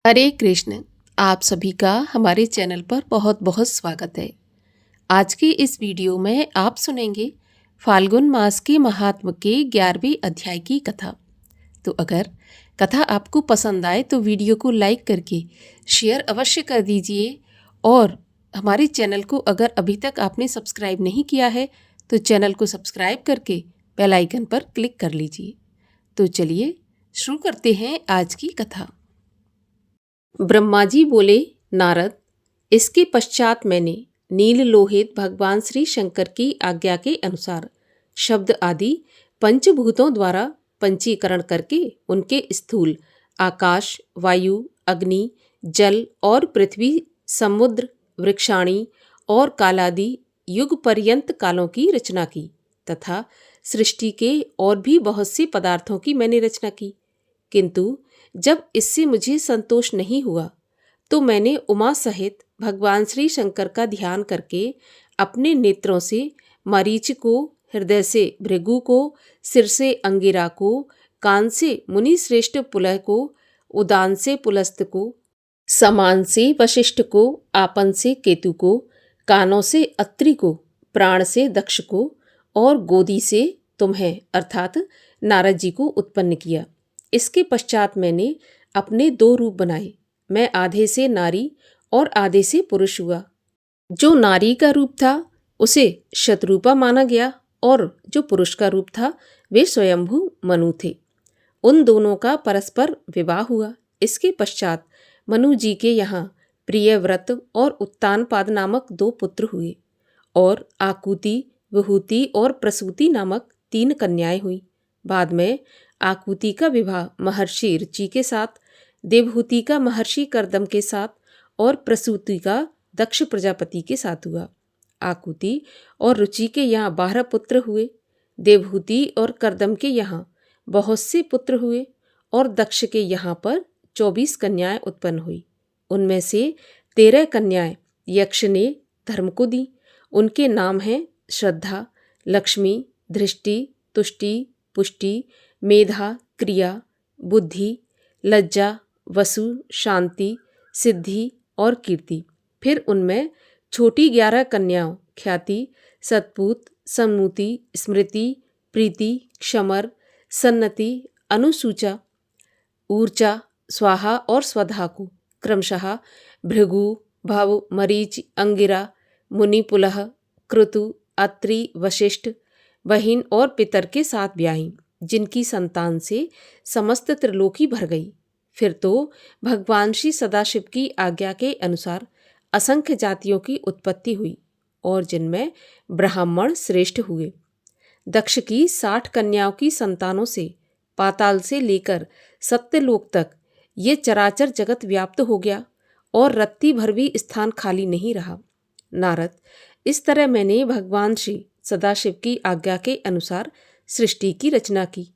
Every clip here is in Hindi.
हरे कृष्ण। आप सभी का हमारे चैनल पर बहुत बहुत स्वागत है। आज के इस वीडियो में आप सुनेंगे फाल्गुन मास के महात्म के 11वें अध्याय की कथा। तो अगर कथा आपको पसंद आए तो वीडियो को लाइक करके शेयर अवश्य कर दीजिए, और हमारे चैनल को अगर अभी तक आपने सब्सक्राइब नहीं किया है तो चैनल को सब्सक्राइब करके बेल आइकन पर क्लिक कर लीजिए। तो चलिए शुरू करते हैं आज की कथा। ब्रह्मा जी बोले, नारद, इसके पश्चात मैंने नील लोहित भगवान श्री शंकर की आज्ञा के अनुसार शब्द आदि पंचभूतों द्वारा पंचीकरण करके उनके स्थूल आकाश, वायु, अग्नि, जल और पृथ्वी, समुद्र, वृक्षाणी और कालादि युग पर्यंत कालों की रचना की तथा सृष्टि के और भी बहुत से पदार्थों की मैंने रचना की। किंतु जब इससे मुझे संतोष नहीं हुआ तो मैंने उमा सहित भगवान श्री शंकर का ध्यान करके अपने नेत्रों से मरीच को, हृदय से भृगु को, सिर से अंगिरा को, कान से मुनि श्रेष्ठ पुलह को, उदान से पुलस्त को, समान से वशिष्ठ को, आपन से केतु को, कानों से अत्रि को, प्राण से दक्ष को और गोदी से तुम्हें अर्थात नारद जी को उत्पन्न किया। इसके पश्चात मैंने अपने 2 रूप बनाए। मैं आधे से नारी और आधे से पुरुष हुआ। जो नारी का रूप था उसे शतरूपा माना गया और जो पुरुष का रूप था वे स्वयंभू मनु थे। उन दोनों का परस्पर विवाह हुआ। इसके पश्चात मनु जी के यहाँ प्रियव्रत और उत्तानपाद नामक 2 पुत्र हुए और आकुति, विभूति और प्रसूति नामक 3 कन्याएं हुई। बाद में आकुति का विवाह महर्षि ऋचि के साथ, देवहूति का महर्षि कर्दम के साथ और प्रसूति का दक्ष प्रजापति के साथ हुआ। आकुति और रुचि के यहाँ 12 पुत्र हुए। देवहूति और कर्दम के यहाँ बहुत से पुत्र हुए और दक्ष के यहाँ पर 24 कन्याएं उत्पन्न हुई। उनमें से 13 कन्याएं यक्ष ने धर्म को दी। उनके नाम हैं श्रद्धा, लक्ष्मी, दृष्टि, तुष्टि, पुष्टि, मेधा, क्रिया, बुद्धि, लज्जा, वसु, शांति, सिद्धि और कीर्ति। फिर उनमें छोटी 11 कन्याओं ख्याति, सतपूत, सम्मुति, स्मृति, प्रीति, क्षमर, सन्नति, अनुसूचा, ऊर्जा, स्वाहा और स्वधा को क्रमशः भृगु, भव, मरीच, अंगिरा, मुनि पुलह, क्रतु, अत्रि, वशिष्ठ, बहिन और पितर के साथ ब्याही, जिनकी संतान से समस्त त्रिलोकी भर गई। फिर तो भगवान श्री सदाशिव की आज्ञा के अनुसार असंख्य जातियों की उत्पत्ति हुई और जिनमें ब्राह्मण श्रेष्ठ हुए। दक्ष की 60 कन्याओं की संतानों से पाताल से लेकर सत्यलोक तक ये चराचर जगत व्याप्त हो गया और रत्ती भर भी स्थान खाली नहीं रहा। नारद, इस तरह मैंने भगवान श्री सदाशिव की आज्ञा के अनुसार सृष्टि की रचना की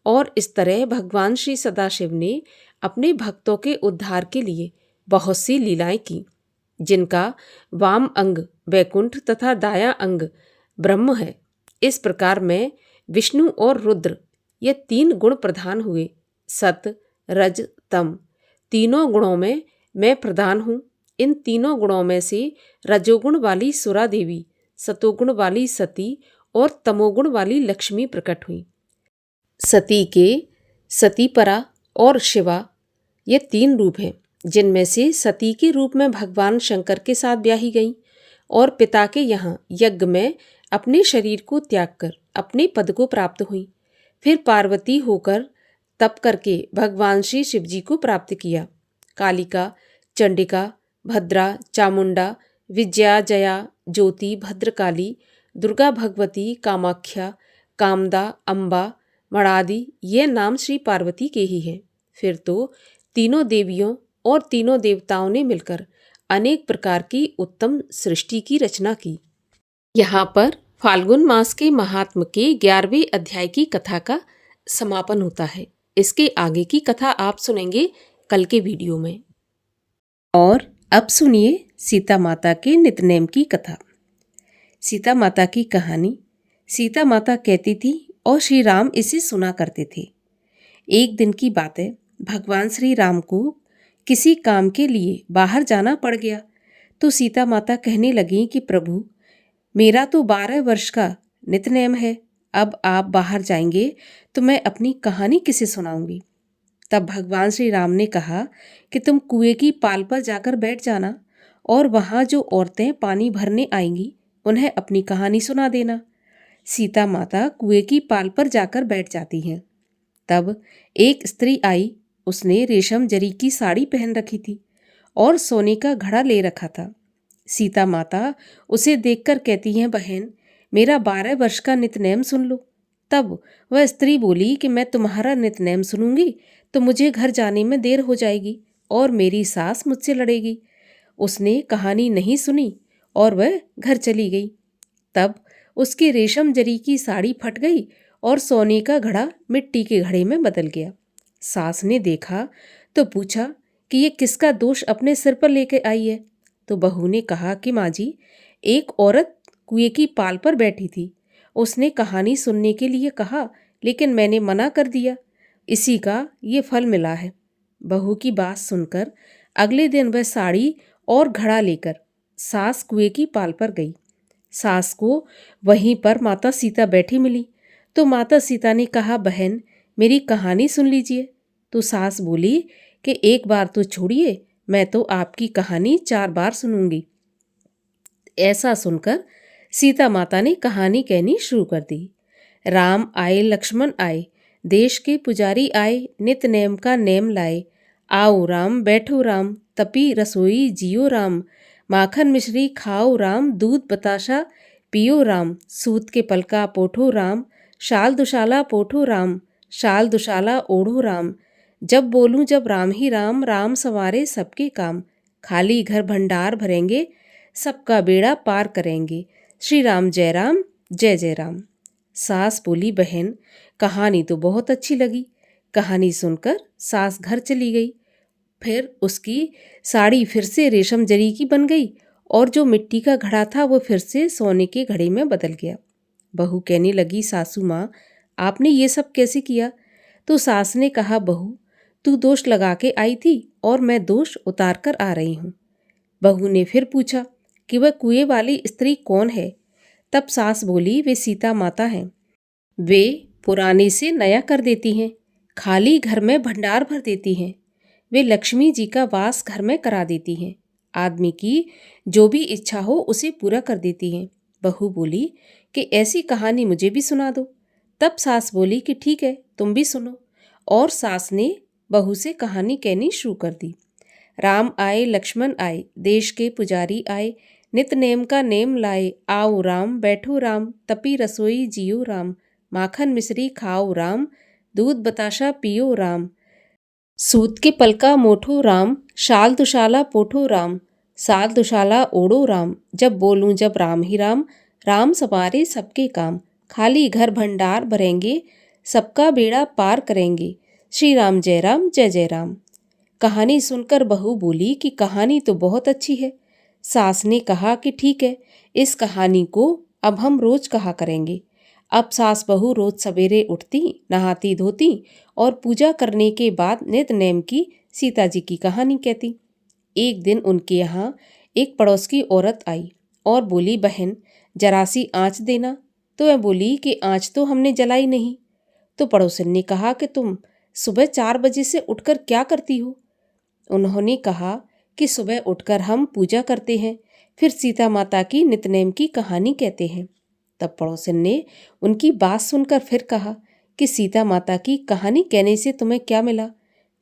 और इस तरह भगवान श्री सदाशिव ने अपने भक्तों के उद्धार के लिए बहुत सी लीलाएं की, जिनका वाम अंग वैकुंठ तथा दाया अंग ब्रह्म है। इस प्रकार मैं विष्णु और रुद्र ये 3 गुण प्रधान हुए। सत, रज, तम तीनों गुणों में मैं प्रधान हूँ। इन तीनों गुणों में से रजोगुण वाली सुरा देवी, सतोगुण वाली सती और तमोगुण वाली लक्ष्मी प्रकट हुई। सती के सतीपरा और शिवा ये 3 रूप हैं, जिनमें से सती के रूप में भगवान शंकर के साथ ब्याही गईं और पिता के यहाँ यज्ञ में अपने शरीर को त्याग कर अपने पद को प्राप्त हुई। फिर पार्वती होकर तप करके भगवान श्री शिव जी को प्राप्त किया। कालिका, चंडिका, भद्रा, चामुंडा, विजया, जया, ज्योति, भद्रकाली, दुर्गा भगवती, कामाख्या, कामदा, अम्बा, मणादि ये नाम श्री पार्वती के ही हैं। फिर तो तीनों देवियों और तीनों देवताओं ने मिलकर अनेक प्रकार की उत्तम सृष्टि की रचना की। यहाँ पर फाल्गुन मास के महात्म के 11वें अध्याय की कथा का समापन होता है। इसके आगे की कथा आप सुनेंगे कल के वीडियो में। और अब सुनिए सीता माता के नितनेम की कथा। सीता माता की कहानी। सीता माता कहती थी और श्री राम इसे सुना करते थे। एक दिन की बात है, भगवान श्री राम को किसी काम के लिए बाहर जाना पड़ गया तो सीता माता कहने लगी कि प्रभु, मेरा तो 12 वर्ष का नितनेम है, अब आप बाहर जाएंगे तो मैं अपनी कहानी किसे सुनाऊंगी। तब भगवान श्री राम ने कहा कि तुम कुएं की पाल पर जाकर बैठ जाना और वहां जो औरतें पानी भरने आएंगी उन्हें अपनी कहानी सुना देना। सीता माता कुएं की पाल पर जाकर बैठ जाती हैं। तब एक स्त्री आई, उसने रेशम जरी की साड़ी पहन रखी थी और सोने का घड़ा ले रखा था। सीता माता उसे देखकर कहती हैं, बहन, मेरा 12 वर्ष का नितनेम सुन लो। तब वह स्त्री बोली कि मैं तुम्हारा नितनेम सुनूंगी तो मुझे घर जाने में देर हो जाएगी और मेरी सास मुझसे लड़ेगी। उसने कहानी नहीं सुनी और वह घर चली गई। तब उसकी रेशम जरी की साड़ी फट गई और सोने का घड़ा मिट्टी के घड़े में बदल गया। सास ने देखा तो पूछा कि ये किसका दोष अपने सिर पर लेकर आई है। तो बहू ने कहा कि माँ जी, एक औरत कुएं की पाल पर बैठी थी, उसने कहानी सुनने के लिए कहा लेकिन मैंने मना कर दिया, इसी का ये फल मिला है। बहू की बात सुनकर अगले दिन वह साड़ी और घड़ा लेकर सास कुएं की पाल पर गई। सास को वहीं पर माता सीता बैठी मिली तो माता सीता ने कहा, बहन, मेरी कहानी सुन लीजिए। तो सास बोली कि एक बार तो छोड़िए, मैं तो आपकी कहानी 4 बार सुनूंगी। ऐसा सुनकर सीता माता ने कहानी कहनी शुरू कर दी। राम आए लक्ष्मण आए, देश के पुजारी आए, नित नेम का नेम लाए। आओ राम बैठो राम, तपी रसोई जियो राम। माखन मिश्री खाओ राम, दूध बताशा पियो राम। सूत के पलका पोठो राम, शाल दुशाला पोठो राम। शाल दुशाला ओढ़ो राम, जब बोलूं जब राम ही राम। राम संवारे सबके काम, खाली घर भंडार भरेंगे, सबका बेड़ा पार करेंगे। श्री राम जय राम, जय जय राम। सास बोली, बहन, कहानी तो बहुत अच्छी लगी। कहानी सुनकर सास घर चली गई। फिर उसकी साड़ी फिर से रेशम जरी की बन गई और जो मिट्टी का घड़ा था वो फिर से सोने के घड़े में बदल गया। बहू कहने लगी, सासू माँ, आपने ये सब कैसे किया? तो सास ने कहा, बहू, तू दोष लगा के आई थी और मैं दोष उतार कर आ रही हूँ। बहू ने फिर पूछा कि वह कुएं वाली स्त्री कौन है? तब सास बोली, वे सीता माता हैं। वे पुराने से नया कर देती हैं, खाली घर में भंडार भर देती हैं। वे लक्ष्मी जी का वास घर में करा देती हैं। आदमी की जो भी इच्छा हो उसे पूरा कर देती हैं। बहू बोली कि ऐसी कहानी मुझे भी सुना दो। तब सास बोली कि ठीक है, तुम भी सुनो। और सास ने बहू से कहानी कहनी शुरू कर दी। राम आए लक्ष्मण आए, देश के पुजारी आए, नित नेम का नेम लाए। आओ राम बैठो राम, तपी रसोई जियो राम। माखन मिश्री खाओ राम, दूध बताशा पियो राम। सूत के पलका मोठो राम, शाल दुशाला पोठो राम। साल दुशाला ओढ़ो राम, जब बोलूं जब राम ही राम। राम संवारे सबके काम, खाली घर भंडार भरेंगे, सबका बेड़ा पार करेंगे। श्री राम जय राम, जय जय राम। कहानी सुनकर बहू बोली कि कहानी तो बहुत अच्छी है। सास ने कहा कि ठीक है, इस कहानी को अब हम रोज कहा करेंगे। अब सास बहू रोज सवेरे उठती, नहाती धोती और पूजा करने के बाद नित नेम की सीता जी की कहानी कहती। एक दिन उनके यहाँ एक पड़ोस की औरत आई और बोली, बहन, जरा सी आँच देना। तो वह बोली कि आँच तो हमने जलाई नहीं। तो पड़ोसन ने कहा कि तुम सुबह 4 बजे से उठकर क्या करती हो? उन्होंने कहा कि सुबह उठकर हम पूजा करते हैं, फिर सीता माता की नितनेम की कहानी कहते हैं। तब पड़ोसन ने उनकी बात सुनकर फिर कहा कि सीता माता की कहानी कहने से तुम्हें क्या मिला?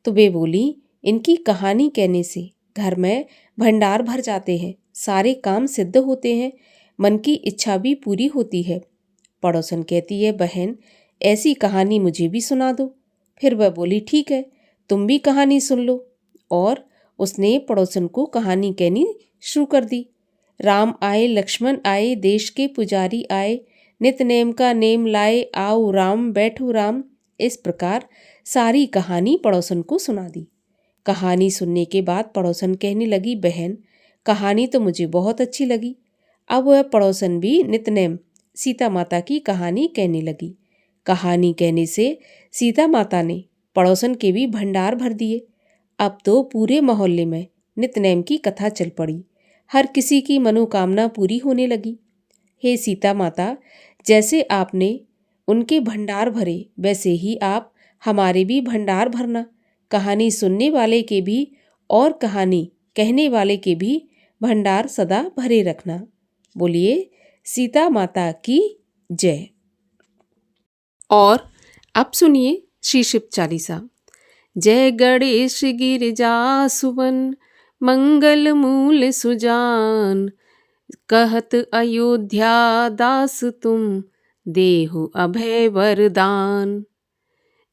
तो वे बोली, इनकी कहानी कहने से घर में भंडार भर जाते हैं, सारे काम सिद्ध होते हैं, मन की इच्छा भी पूरी होती है। पड़ोसन कहती है, बहन, ऐसी कहानी मुझे भी सुना दो। फिर वह बोली, ठीक है, तुम भी कहानी सुन लो। और उसने पड़ोसन को कहानी कहनी शुरू कर दी। राम आए लक्ष्मण आए, देश के पुजारी आए, नित नेम का नेम लाए। आओ राम बैठो राम। इस प्रकार सारी कहानी पड़ोसन को सुना दी। कहानी सुनने के बाद पड़ोसन कहने लगी, बहन, कहानी तो मुझे बहुत अच्छी लगी। अब वह पड़ोसन भी नितनेम सीता माता की कहानी कहने लगी। कहानी कहने से सीता माता ने पड़ोसन के भी भंडार भर दिए। अब तो पूरे मोहल्ले में नित्यनेम की कथा चल पड़ी। हर किसी की मनोकामना पूरी होने लगी। हे सीता माता, जैसे आपने उनके भंडार भरे, वैसे ही आप हमारे भी भंडार भरना। कहानी सुनने वाले के भी और कहानी कहने वाले के भी भंडार सदा भरे रखना। बोलिए सीता माता की जय। और अब सुनिए श्री शिव चालीसा। जय गणेश गिरिजा सुवन, मंगल मूल सुजान। कहत अयोध्या दास तुम, देहु अभय वरदान।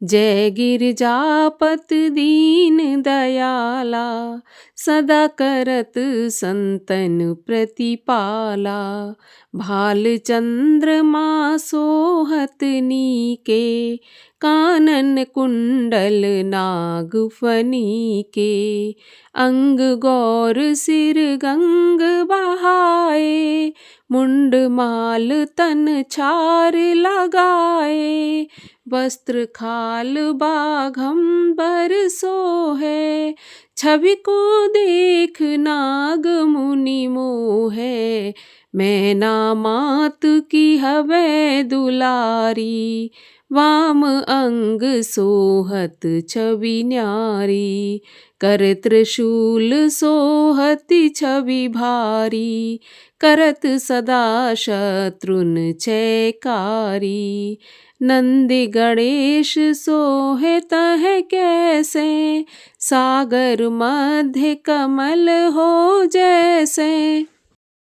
जय गिरिजापत दीन दयाला, सदा करत संतन प्रतिपाला। भाल चंद्रमा सोहत नीके, कानन कुंडल नागफनी के। अंग गौर सिर गंग बहाए, मुंड माल तन छार लगाए। वस्त्र खाल बाघंबर सोहे, छवि को देख नाग मुनि मोहे। मैना मात की हवे दुलारी, वाम अंग सोहत छवि न्यारी। कर त्रिशूल सोहति छवि भारी, करत सदा शत्रुन छयकारी। नंदी गणेश सोहे तह कैसे, सागर मध्य कमल हो जैसे।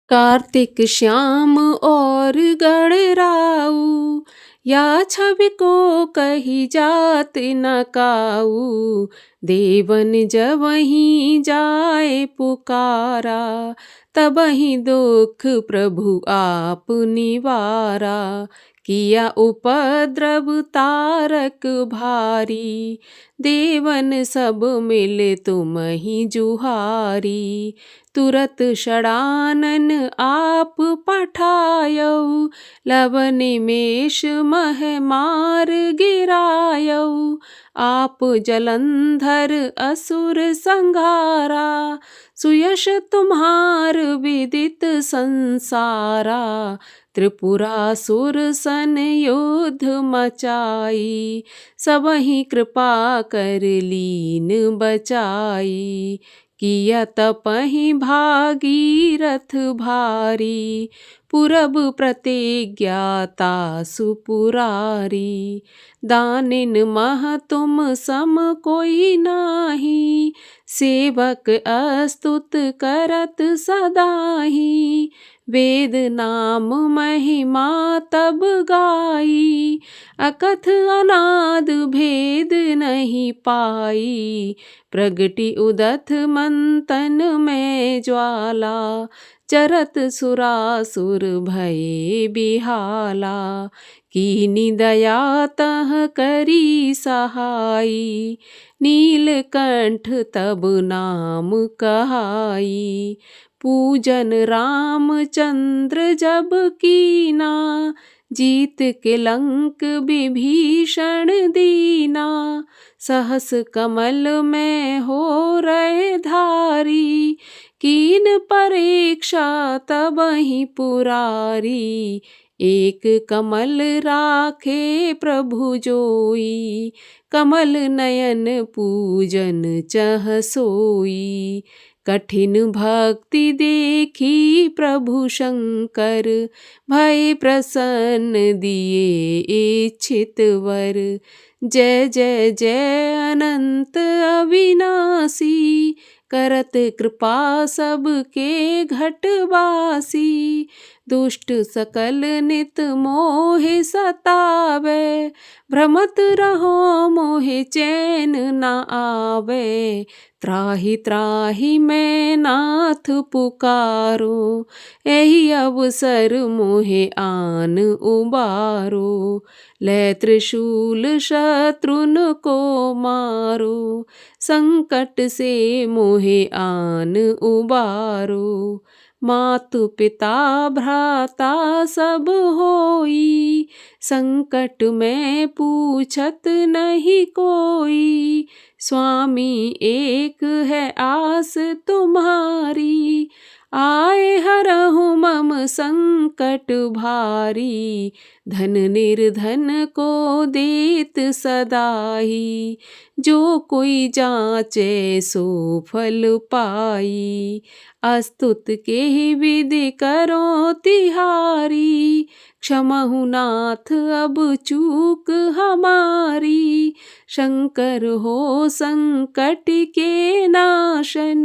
कार्तिक श्याम और गणराऊ, या छवि को कही जात न काऊ। देवन जबहि जाए पुकारा, तबहि दुख प्रभु आप निवारा। किया उपद्रव तारक भारी, देवन सब मिले तुमहि जुहारी। तुरत षडानन आप पठायौ, लव निमेष मह मार गिरायौ। आप जलंधर असुर संघारा, सुयश तुम्हार विदित संसारा। त्रिपुरासुर सन युद्ध मचाई, सबहि कृपा कर लीन बचाई। किया तपहि भागीरथ भारी, पुरब प्रतिज्ञा तासु पुरारी। दानिन मह तुम सम कोई नाही, सेवक अस्तुत करत सदाहि। वेद नाम महिमा तब गाई, अकथ अनाद भेद नहीं पाई। प्रगति उदथ मंतन में ज्वाला, चरत सुरासुर भये बिहाला। कीनी दया तह करी सहाई, नीलकंठ तब नाम कहाई। पूजन रामचंद्र जब कीना, जीत के लंक विभीषण दीना। सहस कमल में हो रहे धारी, कीन परीक्षा तबहि पुरारी। एक कमल राखे प्रभु जोई, कमल नयन पूजन चह सोई। कठिन भक्ति देखी प्रभु शंकर, भय प्रसन्न दिए इच्छित वर। जय जय जय अनंत अविनाशी, करत कृपा सबके घटवासी। दुष्ट सकल नित मोहि सतावे, भ्रमत रहो मोहि चैन न आवे। त्राहि त्राहि मैं नाथ पुकारो, एहि अवसर मोहे आन उबारो। लै त्रिशूल शत्रुन को मारो, संकट से मोहे आन उबारो। मातु पिता भ्राता सब होई, संकट में पूछत नहीं कोई। स्वामी एक है आस तुम्हारी, आए हरहु मम संकट भारी, धन निर्धन को देत सदाई, जो कोई जाचे सो फल पाई, अस्तुत के ही विधि करो तिहारी, क्षमहु नाथ अब चूक हमारी, शंकर हो संकट के नाशन,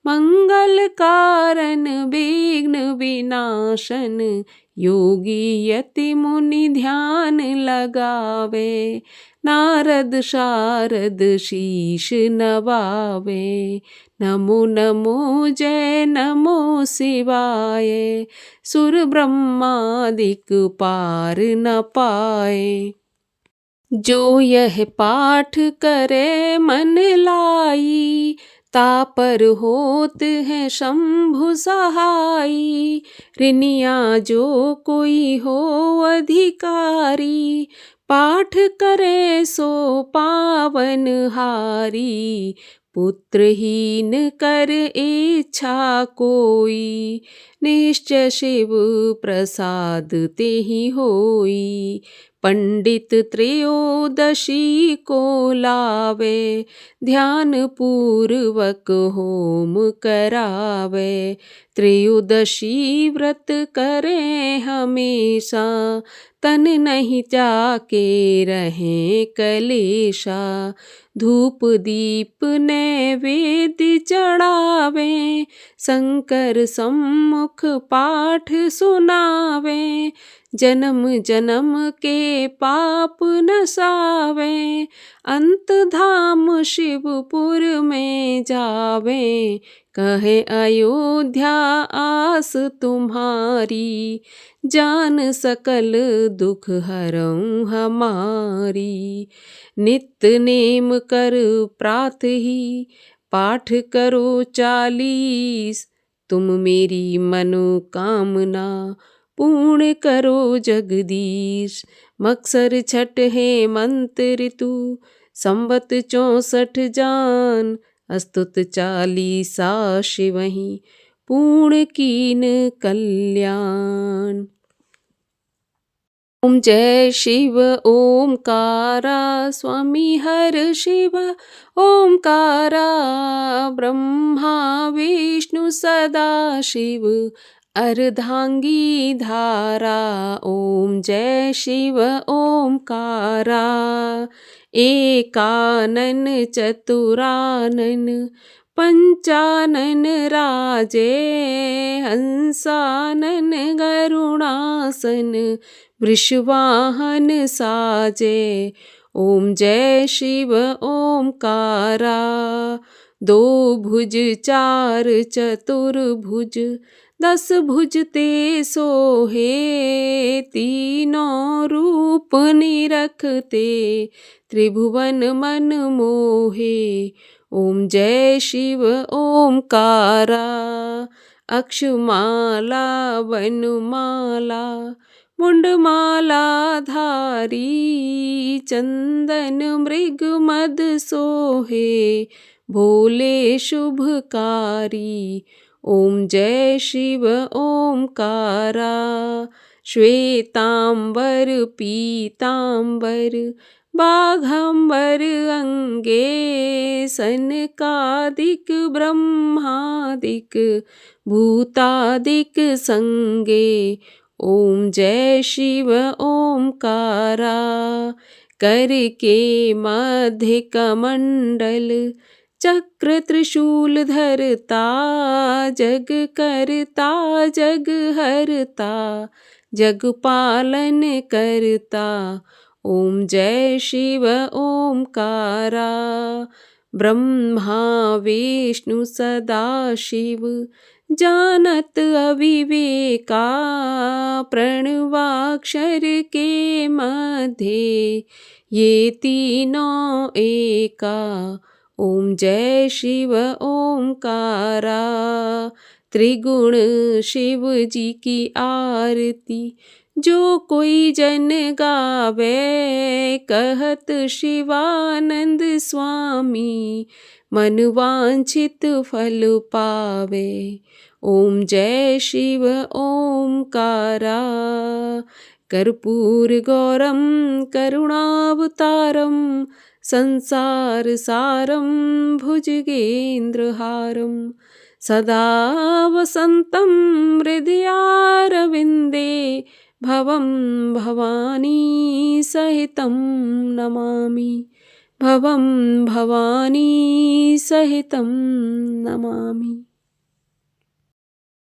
मंगल कारण विघ्न विनाशन, योगी यति मुनि ध्यान लगावे, नारद शारद शीश नवावे, नमो नमो जय नमो शिवाय, सुर ब्रह्मादिक पार न पाए, जो यह पाठ करे मन लाई, तापर होत है शंभु सहाई, ऋनिया जो कोई हो अधिकारी, पाठ करे सो पावन हारी, पुत्रहीन कर इच्छा कोई, निश्चय शिव प्रसाद तेहि होई, पंडित त्रयोदशी को लावे, ध्यान पूर्वक होम करावे, त्रयोदशी व्रत करे हमेशा, तन नहीं जाके रहे कलेशा, धूप दीप नैवेद्य चढ़ावे, शंकर सम्मुख पाठ सुनावे, जन्म जन्म के पाप नसावे, अंत धाम शिवपुर में जावे, कहे अयोध्या आस तुम्हारी, जान सकल दुख हरऊँ हमारी, नित्य नेम कर प्रात ही, पाठ करो 40, तुम मेरी मनोकामना पूर्ण करो जगदीश, मक्सर छठ है मंत्र ऋतु, संवत 64 जान, अस्तुत 40 शिवहि, पूर्ण कीन कल्याण। ओम जय शिव ओमकारा, स्वामी हर शिव ओमकारा, ब्रह्मा विष्णु सदा शिव, अर्धांगी धारा, ओम जय शिव ओमकारा, एकानन चतुरानन, पंचानन राजे, हंसानन गरुणासन, वृषवाहन साजे, ओम जय शिव ओमकारा, 2 भुज 4 चतुर्भुज, 10 भुज ते सोहे, तीनों रूप निरखते, त्रिभुवन मन मोहे, ओम जय शिव ओमकारा, अक्षमाला वनमाला, मुंडमाला धारी, चंदन मृग मद सोहे, भोले शुभकारी, ओम जय शिव ओमकारा, श्वेतांबर पीतांबर, बाघंबर अंगे, सनकादिक ब्रह्मादिक, भूतादिक संगे, ओम जय शिव ओमकारा, करके मध्य कमंडल, चक्र त्रिशूल धरता, जग करता जग हरता, जग पालन करता, ओम जय शिव ओमकारा, ब्रह्मा विष्णु सदा शिव, जानत अविवेका, प्रणवाक्षर के मध्य, ये तीनों एका, ओम जय शिव ओमकारा, त्रिगुण शिव जी की आरती, जो कोई जन गावे, कहत शिवानंद स्वामी, मन वांछित फल पावे। ओम जय शिव ओमकारा, कर्पूर गौरम करुणावतारम, संसार सारम भुजगेन्द्रहारम, सदा वसन्तं हृदयारविन्दे, भवं भवानी सहितं नमामि, भवं भवानी सहितं नमामि।